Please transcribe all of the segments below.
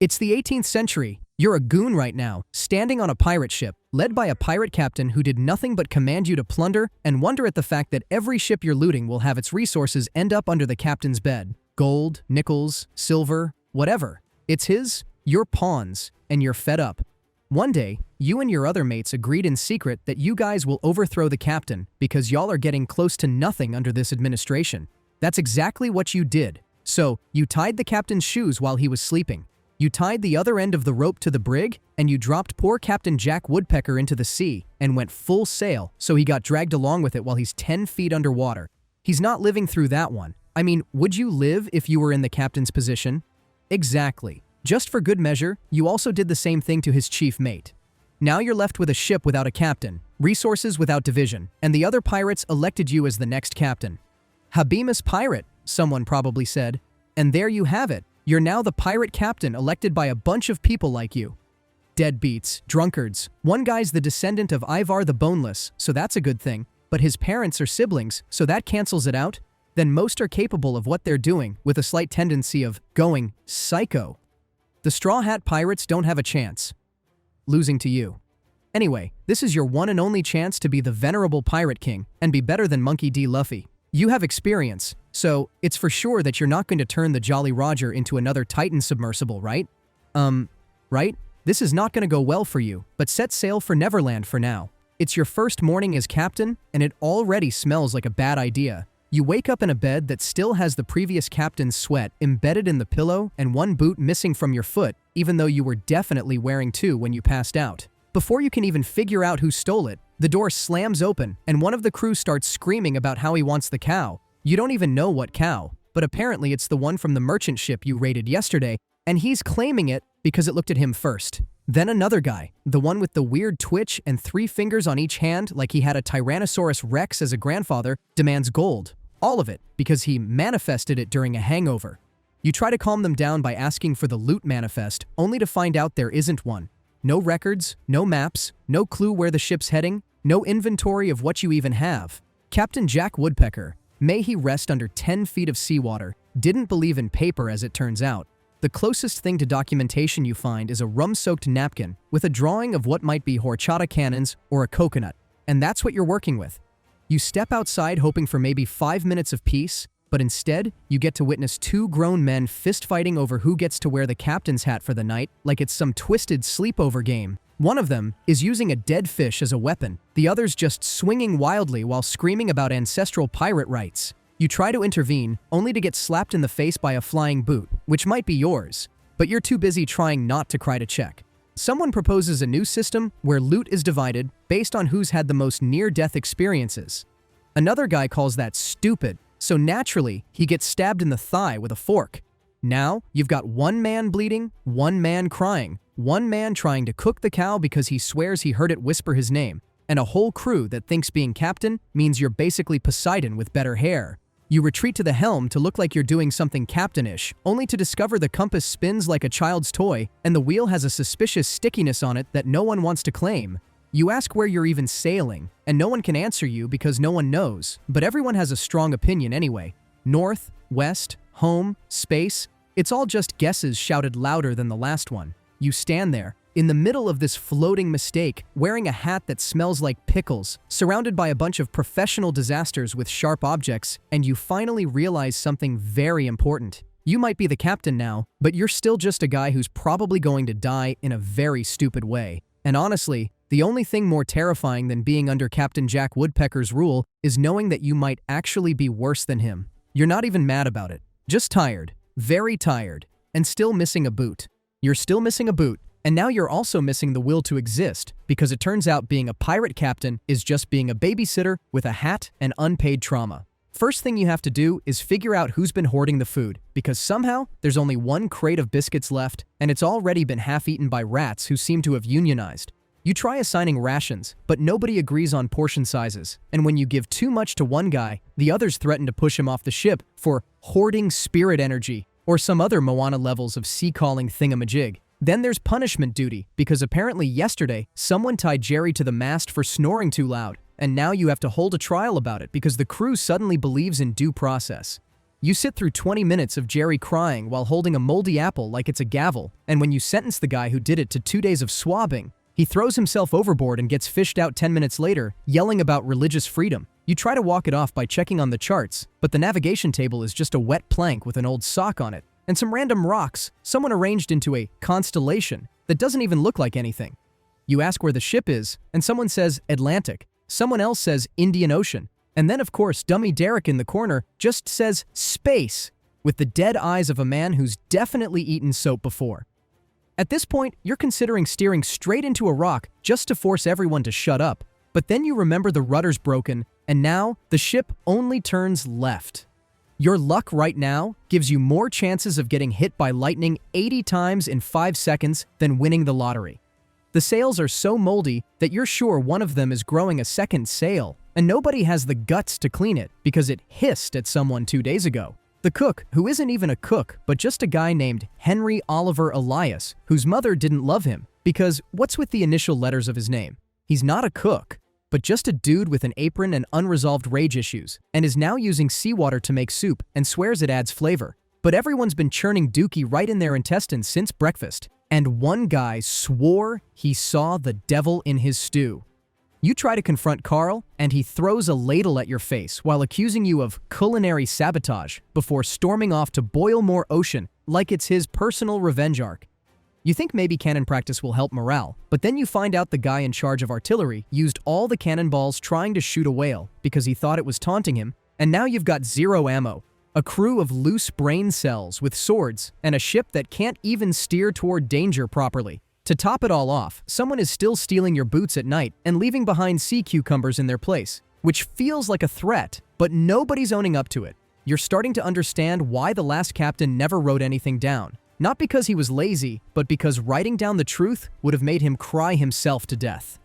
It's the 18th century. You're a goon right now, standing on a pirate ship, led by a pirate captain who did nothing but command you to plunder and wonder at the fact that every ship you're looting will have its resources end up under the captain's bed. Gold, nickels, silver, whatever. It's his, you're pawns, and you're fed up. One day, you and your other mates agreed in secret that you guys will overthrow the captain because y'all are getting close to nothing under this administration. That's exactly what you did. So, you tied the captain's shoes while he was sleeping. You tied the other end of the rope to the brig, and you dropped poor Captain Jack Woodpecker into the sea and went full sail, so he got dragged along with it while he's 10 feet underwater. He's not living through that one. I mean, would you live if you were in the captain's position? Exactly. Just for good measure, you also did the same thing to his chief mate. Now you're left with a ship without a captain, resources without division, and the other pirates elected you as the next captain. Habemus Pirate, someone probably said. And there you have it. You're now the pirate captain elected by a bunch of people like you. Deadbeats, drunkards. One guy's the descendant of Ivar the Boneless, so that's a good thing, but his parents are siblings, so that cancels it out. Then most are capable of what they're doing, with a slight tendency of going psycho. The Straw Hat Pirates don't have a chance. Losing to you. Anyway, this is your one and only chance to be the venerable Pirate King and be better than Monkey D. Luffy. You have experience, so it's for sure that you're not going to turn the Jolly Roger into another Titan submersible, right? Right? This is not going to go well for you, but set sail for Neverland for now. It's your first morning as captain, and it already smells like a bad idea. You wake up in a bed that still has the previous captain's sweat embedded in the pillow and one boot missing from your foot, even though you were definitely wearing two when you passed out. Before you can even figure out who stole it, the door slams open and one of the crew starts screaming about how he wants the cow. You don't even know what cow, but apparently it's the one from the merchant ship you raided yesterday, and he's claiming it because it looked at him first. Then another guy, the one with the weird twitch and 3 fingers on each hand like he had a Tyrannosaurus Rex as a grandfather, demands gold. All of it, because he manifested it during a hangover. You try to calm them down by asking for the loot manifest, only to find out there isn't one. No records, no maps, no clue where the ship's heading, no inventory of what you even have. Captain Jack Woodpecker, may he rest under 10 feet of seawater, didn't believe in paper as it turns out. The closest thing to documentation you find is a rum-soaked napkin with a drawing of what might be horchata cannons or a coconut, and that's what you're working with. You step outside hoping for maybe 5 minutes of peace, but instead, you get to witness 2 grown men fist-fighting over who gets to wear the captain's hat for the night like it's some twisted sleepover game. One of them is using a dead fish as a weapon, the other's just swinging wildly while screaming about ancestral pirate rights. You try to intervene, only to get slapped in the face by a flying boot, which might be yours, but you're too busy trying not to cry to check. Someone proposes a new system where loot is divided based on who's had the most near-death experiences. Another guy calls that stupid, so naturally, he gets stabbed in the thigh with a fork. Now, you've got one man bleeding, one man crying, one man trying to cook the cow because he swears he heard it whisper his name, and a whole crew that thinks being captain means you're basically Poseidon with better hair. You retreat to the helm to look like you're doing something captainish, only to discover the compass spins like a child's toy, and the wheel has a suspicious stickiness on it that no one wants to claim. You ask where you're even sailing, and no one can answer you because no one knows, but everyone has a strong opinion anyway. North, west, home, space, it's all just guesses shouted louder than the last one. You stand there, in the middle of this floating mistake, wearing a hat that smells like pickles, surrounded by a bunch of professional disasters with sharp objects, and you finally realize something very important. You might be the captain now, but you're still just a guy who's probably going to die in a very stupid way. And honestly, the only thing more terrifying than being under Captain Jack Woodpecker's rule is knowing that you might actually be worse than him. You're not even mad about it. Just tired. Very tired. And still missing a boot. You're still missing a boot, and now you're also missing the will to exist, because it turns out being a pirate captain is just being a babysitter with a hat and unpaid trauma. First thing you have to do is figure out who's been hoarding the food, because somehow there's only 1 crate of biscuits left, and it's already been half-eaten by rats who seem to have unionized. You try assigning rations, but nobody agrees on portion sizes, and when you give too much to one guy, the others threaten to push him off the ship for hoarding spirit energy, or some other Moana levels of sea-calling thingamajig. Then there's punishment duty, because apparently yesterday, someone tied Jerry to the mast for snoring too loud, and now you have to hold a trial about it because the crew suddenly believes in due process. You sit through 20 minutes of Jerry crying while holding a moldy apple like it's a gavel, and when you sentence the guy who did it to 2 days of swabbing, he throws himself overboard and gets fished out 10 minutes later, yelling about religious freedom. You try to walk it off by checking on the charts, but the navigation table is just a wet plank with an old sock on it, and some random rocks someone arranged into a constellation that doesn't even look like anything. You ask where the ship is, and someone says Atlantic, someone else says Indian Ocean, and then of course dummy Derek in the corner just says space, with the dead eyes of a man who's definitely eaten soap before. At this point, you're considering steering straight into a rock just to force everyone to shut up, but then you remember the rudder's broken, and now the ship only turns left. Your luck right now gives you more chances of getting hit by lightning 80 times in 5 seconds than winning the lottery. The sails are so moldy that you're sure one of them is growing a second sail, and nobody has the guts to clean it because it hissed at someone 2 days ago. The cook, who isn't even a cook, but just a guy named Henry Oliver Elias, whose mother didn't love him, because what's with the initial letters of his name? He's not a cook, but just a dude with an apron and unresolved rage issues, and is now using seawater to make soup and swears it adds flavor. But everyone's been churning dookie right in their intestines since breakfast, and one guy swore he saw the devil in his stew. You try to confront Carl, and he throws a ladle at your face while accusing you of culinary sabotage before storming off to boil more ocean like it's his personal revenge arc. You think maybe cannon practice will help morale, but then you find out the guy in charge of artillery used all the cannonballs trying to shoot a whale because he thought it was taunting him, and now you've got zero ammo, a crew of loose brain cells with swords, and a ship that can't even steer toward danger properly. To top it all off, someone is still stealing your boots at night and leaving behind sea cucumbers in their place, which feels like a threat, but nobody's owning up to it. You're starting to understand why the last captain never wrote anything down. Not because he was lazy, but because writing down the truth would have made him cry himself to death.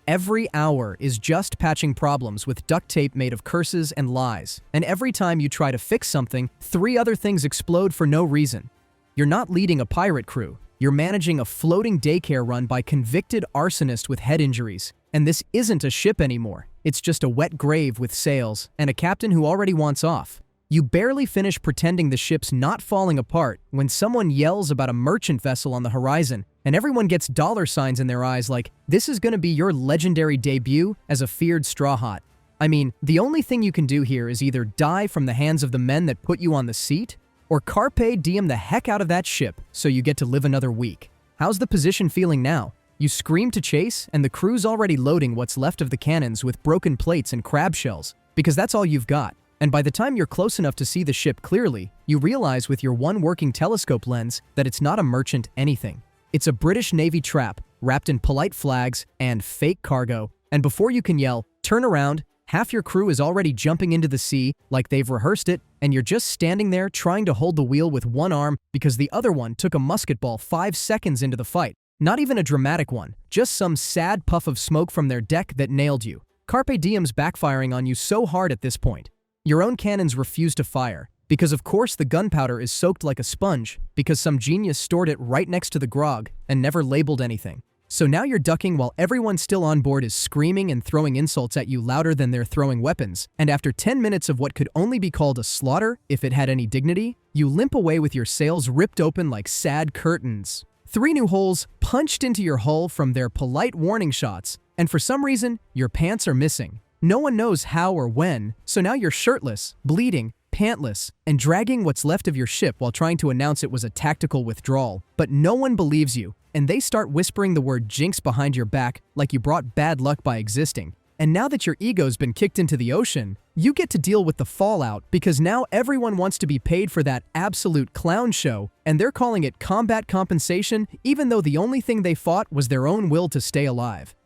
Every hour is just patching problems with duct tape made of curses and lies, and every time you try to fix something, 3 other things explode for no reason. You're not leading a pirate crew. You're managing a floating daycare run by convicted arsonist with head injuries. And this isn't a ship anymore. It's just a wet grave with sails and a captain who already wants off. You barely finish pretending the ship's not falling apart when someone yells about a merchant vessel on the horizon, and everyone gets dollar signs in their eyes like, this is gonna be your legendary debut as a feared straw hat. I mean, the only thing you can do here is either die from the hands of the men that put you on the seat, or carpe diem the heck out of that ship so you get to live another week. How's the position feeling now? You scream to chase, and the crew's already loading what's left of the cannons with broken plates and crab shells, because that's all you've got. And by the time you're close enough to see the ship clearly, you realize with your one working telescope lens that it's not a merchant anything. It's a British Navy trap wrapped in polite flags and fake cargo, and before you can yell, turn around, half your crew is already jumping into the sea like they've rehearsed it, and you're just standing there trying to hold the wheel with one arm because the other one took a musket ball 5 seconds into the fight. Not even a dramatic one, just some sad puff of smoke from their deck that nailed you. Carpe diem's backfiring on you so hard at this point. Your own cannons refuse to fire, because of course the gunpowder is soaked like a sponge because some genius stored it right next to the grog and never labeled anything. So now you're ducking while everyone still on board is screaming and throwing insults at you louder than they're throwing weapons, and after 10 minutes of what could only be called a slaughter, if it had any dignity, you limp away with your sails ripped open like sad curtains. 3 new holes punched into your hull from their polite warning shots, and for some reason, your pants are missing. No one knows how or when, so now you're shirtless, bleeding, pantless, and dragging what's left of your ship while trying to announce it was a tactical withdrawal. But no one believes you, and they start whispering the word jinx behind your back like you brought bad luck by existing. And now that your ego's been kicked into the ocean, you get to deal with the fallout because now everyone wants to be paid for that absolute clown show, and they're calling it combat compensation even though the only thing they fought was their own will to stay alive.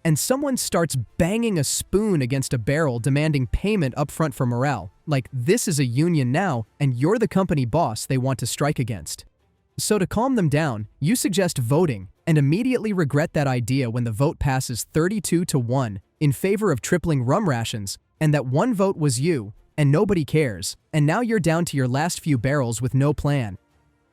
And someone starts banging a spoon against a barrel demanding payment upfront for morale, like this is a union now and you're the company boss they want to strike against. So to calm them down, you suggest voting and immediately regret that idea when the vote passes 32-1 in favor of tripling rum rations, and that one vote was you, and nobody cares, and now you're down to your last few barrels with no plan.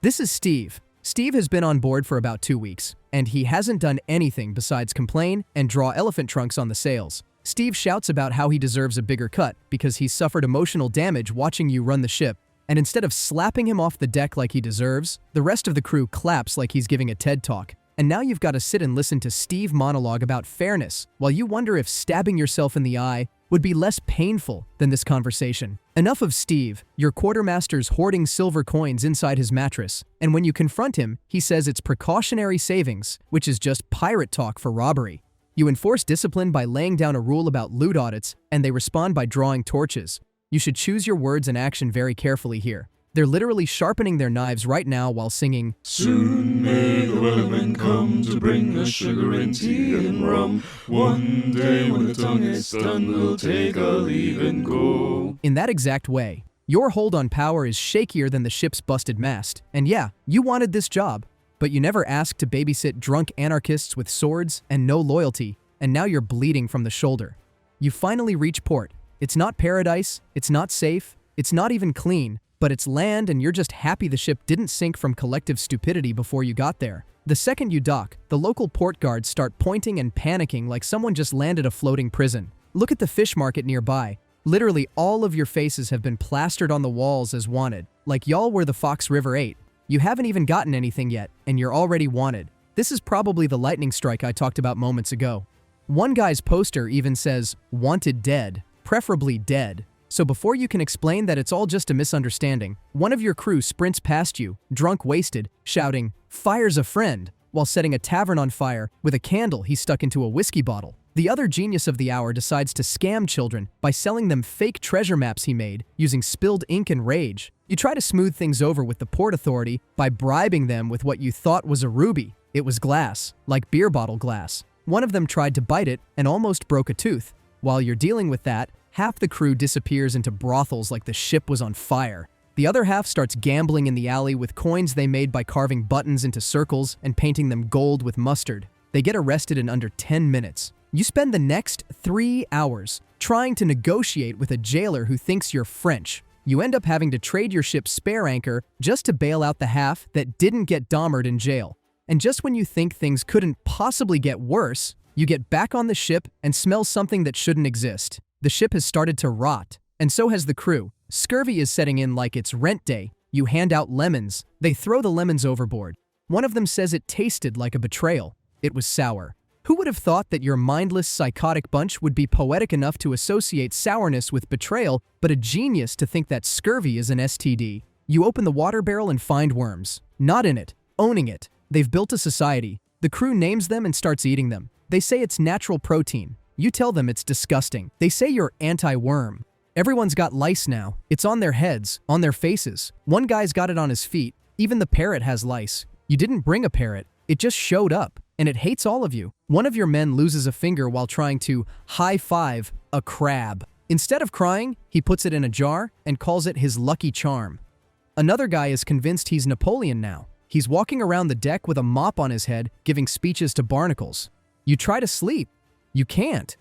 This is Steve. Steve has been on board for about 2 weeks, and he hasn't done anything besides complain and draw elephant trunks on the sails. Steve shouts about how he deserves a bigger cut because he's suffered emotional damage watching you run the ship, And instead of slapping him off the deck like he deserves, the rest of the crew claps like he's giving a TED Talk. And now you've got to sit and listen to Steve monologue about fairness while you wonder if stabbing yourself in the eye would be less painful than this conversation. Enough of Steve, your quartermaster's hoarding silver coins inside his mattress, and when you confront him, he says it's precautionary savings, which is just pirate talk for robbery. You enforce discipline by laying down a rule about loot audits, and they respond by drawing torches. You should choose your words and action very carefully here. They're literally sharpening their knives right now while singing, "Soon may the wellerman come to bring us sugar and tea and rum. One day when the tongue is done, we'll take our leave and go." In that exact way. Your hold on power is shakier than the ship's busted mast. And yeah, you wanted this job, but you never asked to babysit drunk anarchists with swords and no loyalty, and now you're bleeding from the shoulder. You finally reach port. It's not paradise, it's not safe, it's not even clean, but it's land and you're just happy the ship didn't sink from collective stupidity before you got there. The second you dock, the local port guards start pointing and panicking like someone just landed a floating prison. Look at the fish market nearby. Literally all of your faces have been plastered on the walls as wanted, like y'all were the Fox River 8. You haven't even gotten anything yet, and you're already wanted. This is probably the lightning strike I talked about moments ago. One guy's poster even says, "Wanted dead," preferably dead. So before you can explain that it's all just a misunderstanding, one of your crew sprints past you, drunk wasted, shouting, "Fire's a friend," while setting a tavern on fire with a candle he stuck into a whiskey bottle. The other genius of the hour decides to scam children by selling them fake treasure maps he made using spilled ink and rage. You try to smooth things over with the port authority by bribing them with what you thought was a ruby. It was glass, like beer bottle glass. One of them tried to bite it and almost broke a tooth. While you're dealing with that, half the crew disappears into brothels like the ship was on fire. The other half starts gambling in the alley with coins they made by carving buttons into circles and painting them gold with mustard. They get arrested in under 10 minutes. You spend the next 3 hours trying to negotiate with a jailer who thinks you're French. You end up having to trade your ship's spare anchor just to bail out the half that didn't get Dahmered in jail. And just when you think things couldn't possibly get worse, you get back on the ship and smell something that shouldn't exist. The ship has started to rot, and so has the crew. Scurvy is setting in like it's rent day. You hand out lemons. They throw the lemons overboard. One of them says it tasted like a betrayal. It was sour. Who would have thought that your mindless, psychotic bunch would be poetic enough to associate sourness with betrayal, but a genius to think that scurvy is an STD? You open the water barrel and find worms. Not in it. Owning it. They've built a society. The crew names them and starts eating them. They say it's natural protein. You tell them it's disgusting. They say you're anti-worm. Everyone's got lice now. It's on their heads, on their faces. One guy's got it on his feet. Even the parrot has lice. You didn't bring a parrot. It just showed up, and it hates all of you. One of your men loses a finger while trying to high-five a crab. Instead of crying, he puts it in a jar and calls it his lucky charm. Another guy is convinced he's Napoleon now. He's walking around the deck with a mop on his head, giving speeches to barnacles. You try to sleep. You can't.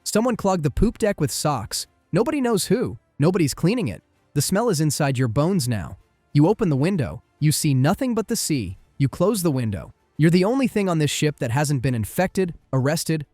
Someone clogged the poop deck with socks. Nobody knows who. Nobody's cleaning it. The smell is inside your bones now. You open the window. You see nothing but the sea. You close the window. You're the only thing on this ship that hasn't been infected, arrested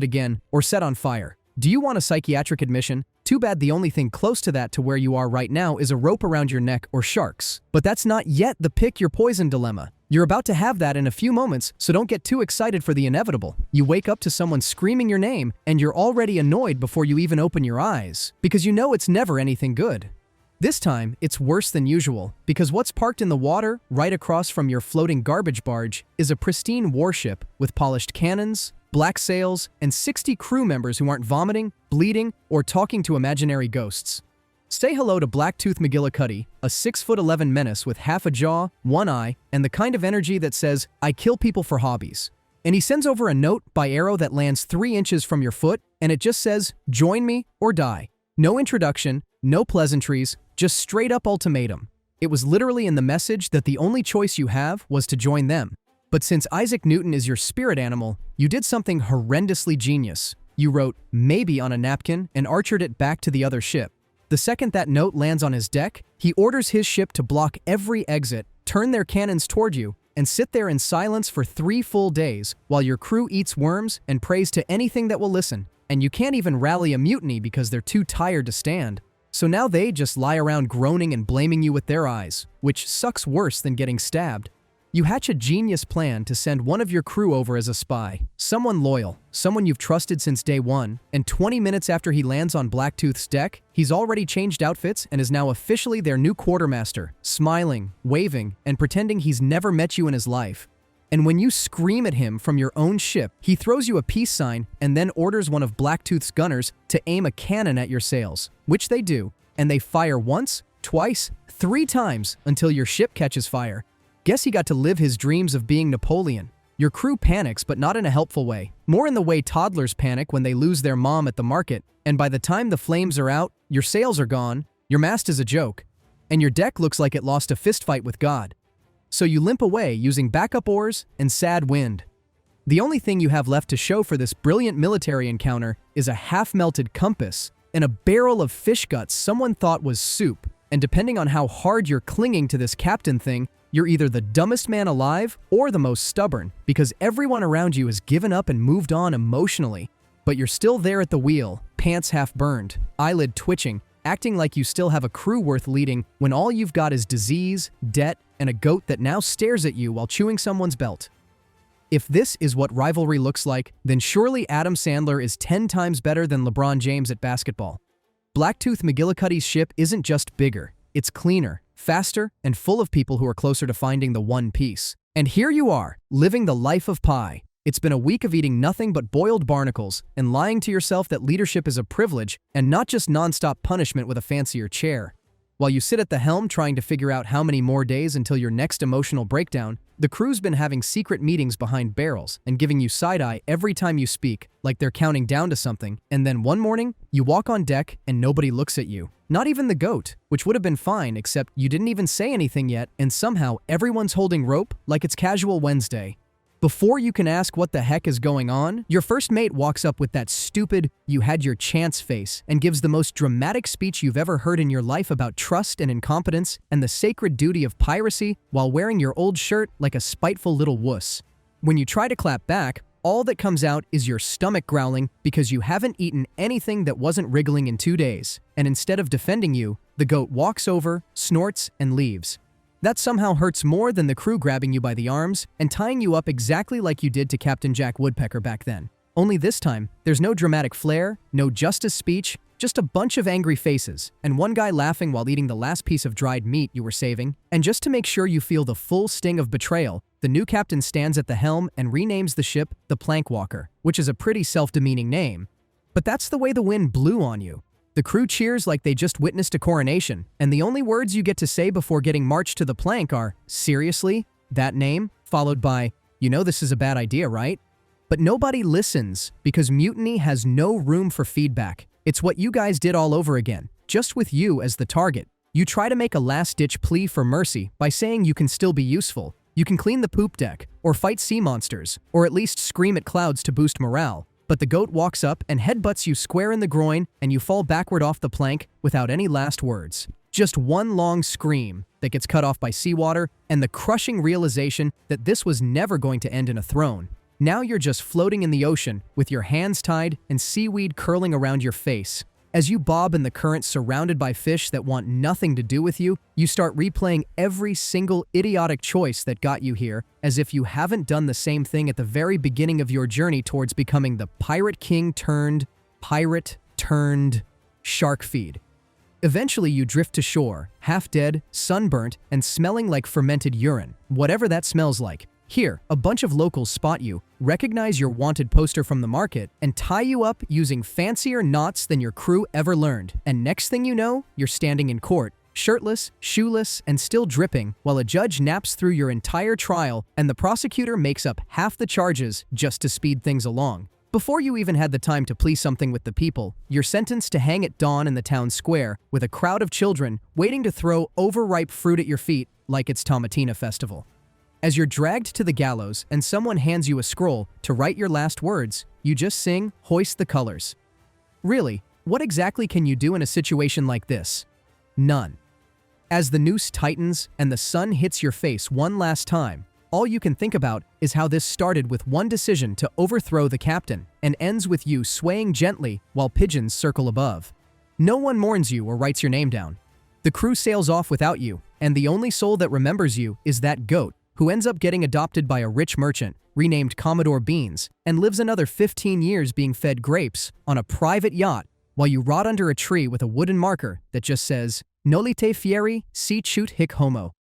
again, or set on fire. Do you want a psychiatric admission? Too bad the only thing close to that to where you are right now is a rope around your neck or sharks. But that's not yet the pick your poison dilemma. You're about to have that in a few moments, so don't get too excited for the inevitable. You wake up to someone screaming your name, and you're already annoyed before you even open your eyes, because you know it's never anything good. This time, it's worse than usual, because what's parked in the water, right across from your floating garbage barge, is a pristine warship with polished cannons, black sails, and 60 crew members who aren't vomiting, bleeding, or talking to imaginary ghosts. Say hello to Blacktooth McGillicuddy, a 6'11" menace with half a jaw, one eye, and the kind of energy that says, "I kill people for hobbies." And he sends over a note by arrow that lands 3 inches from your foot, and it just says, "Join me or die." No introduction, no pleasantries, just straight up ultimatum. It was literally in the message that the only choice you have was to join them. But since Isaac Newton is your spirit animal, you did something horrendously genius. You wrote "maybe" on a napkin and archered it back to the other ship. The second that note lands on his deck, he orders his ship to block every exit, turn their cannons toward you, and sit there in silence for 3 full days while your crew eats worms and prays to anything that will listen. And you can't even rally a mutiny because they're too tired to stand. So now they just lie around groaning and blaming you with their eyes, which sucks worse than getting stabbed. You hatch a genius plan to send one of your crew over as a spy, someone loyal, someone you've trusted since day one, and 20 minutes after he lands on Blacktooth's deck, he's already changed outfits and is now officially their new quartermaster, smiling, waving, and pretending he's never met you in his life. And when you scream at him from your own ship, he throws you a peace sign and then orders one of Blacktooth's gunners to aim a cannon at your sails, which they do, and they fire once, twice, 3 times until your ship catches fire. Guess he got to live his dreams of being Napoleon. Your crew panics, but not in a helpful way. More in the way toddlers panic when they lose their mom at the market, and by the time the flames are out, your sails are gone, your mast is a joke, and your deck looks like it lost a fistfight with God. So you limp away using backup oars and sad wind. The only thing you have left to show for this brilliant military encounter is a half-melted compass and a barrel of fish guts someone thought was soup, and depending on how hard you're clinging to this captain thing, you're either the dumbest man alive or the most stubborn, because everyone around you has given up and moved on emotionally. But you're still there at the wheel, pants half burned, eyelid twitching, acting like you still have a crew worth leading when all you've got is disease, debt, and a goat that now stares at you while chewing someone's belt. If this is what Rivalry looks like, then surely Adam Sandler is 10 times better than LeBron James at basketball. Blacktooth McGillicuddy's ship isn't just bigger, it's cleaner, faster, and full of people who are closer to finding the one piece. And here you are, living the life of pie. It's been a week of eating nothing but boiled barnacles and lying to yourself that leadership is a privilege and not just non-stop punishment with a fancier chair. While you sit at the helm trying to figure out how many more days until your next emotional breakdown, the crew's been having secret meetings behind barrels and giving you side-eye every time you speak, like they're counting down to something, and then one morning, you walk on deck and nobody looks at you. Not even the goat, which would have been fine except you didn't even say anything yet, and somehow everyone's holding rope like it's casual Wednesday. Before you can ask what the heck is going on, your first mate walks up with that stupid, "you had your chance" face and gives the most dramatic speech you've ever heard in your life about trust and incompetence and the sacred duty of piracy while wearing your old shirt like a spiteful little wuss. When you try to clap back, all that comes out is your stomach growling because you haven't eaten anything that wasn't wriggling in 2 days, and instead of defending you, the goat walks over, snorts, and leaves. That somehow hurts more than the crew grabbing you by the arms and tying you up exactly like you did to Captain Jack Woodpecker back then. Only this time, there's no dramatic flair, no justice speech, just a bunch of angry faces, and one guy laughing while eating the last piece of dried meat you were saving. And just to make sure you feel the full sting of betrayal, the new captain stands at the helm and renames the ship the Plankwalker, which is a pretty self-demeaning name. But that's the way the wind blew on you. The crew cheers like they just witnessed a coronation, and the only words you get to say before getting marched to the plank are, "Seriously? That name?" followed by, "You know this is a bad idea, right?" But nobody listens, because Mutiny has no room for feedback. It's what you guys did all over again, just with you as the target. You try to make a last-ditch plea for mercy by saying you can still be useful. You can clean the poop deck, or fight sea monsters, or at least scream at clouds to boost morale. But the goat walks up and headbutts you square in the groin, and you fall backward off the plank without any last words. Just one long scream that gets cut off by seawater and the crushing realization that this was never going to end in a throne. Now you're just floating in the ocean with your hands tied and seaweed curling around your face. As you bob in the current surrounded by fish that want nothing to do with you, you start replaying every single idiotic choice that got you here, as if you haven't done the same thing at the very beginning of your journey towards becoming the pirate king turned shark feed. Eventually you drift to shore, half dead, sunburnt, and smelling like fermented urine, whatever that smells like. Here, a bunch of locals spot you, recognize your wanted poster from the market, and tie you up using fancier knots than your crew ever learned. And next thing you know, you're standing in court, shirtless, shoeless, and still dripping, while a judge naps through your entire trial and the prosecutor makes up half the charges just to speed things along. Before you even had the time to plea something with the people, you're sentenced to hang at dawn in the town square with a crowd of children waiting to throw overripe fruit at your feet like it's Tomatina Festival. As you're dragged to the gallows and someone hands you a scroll to write your last words, you just sing, "Hoist the colors." Really, what exactly can you do in a situation like this? None. As the noose tightens and the sun hits your face one last time, all you can think about is how this started with one decision to overthrow the captain and ends with you swaying gently while pigeons circle above. No one mourns you or writes your name down. The crew sails off without you, and the only soul that remembers you is that goat, who ends up getting adopted by a rich merchant, renamed Commodore Beans, and lives another 15 years being fed grapes on a private yacht while you rot under a tree with a wooden marker that just says, Nolite fieri, si chut hic homo.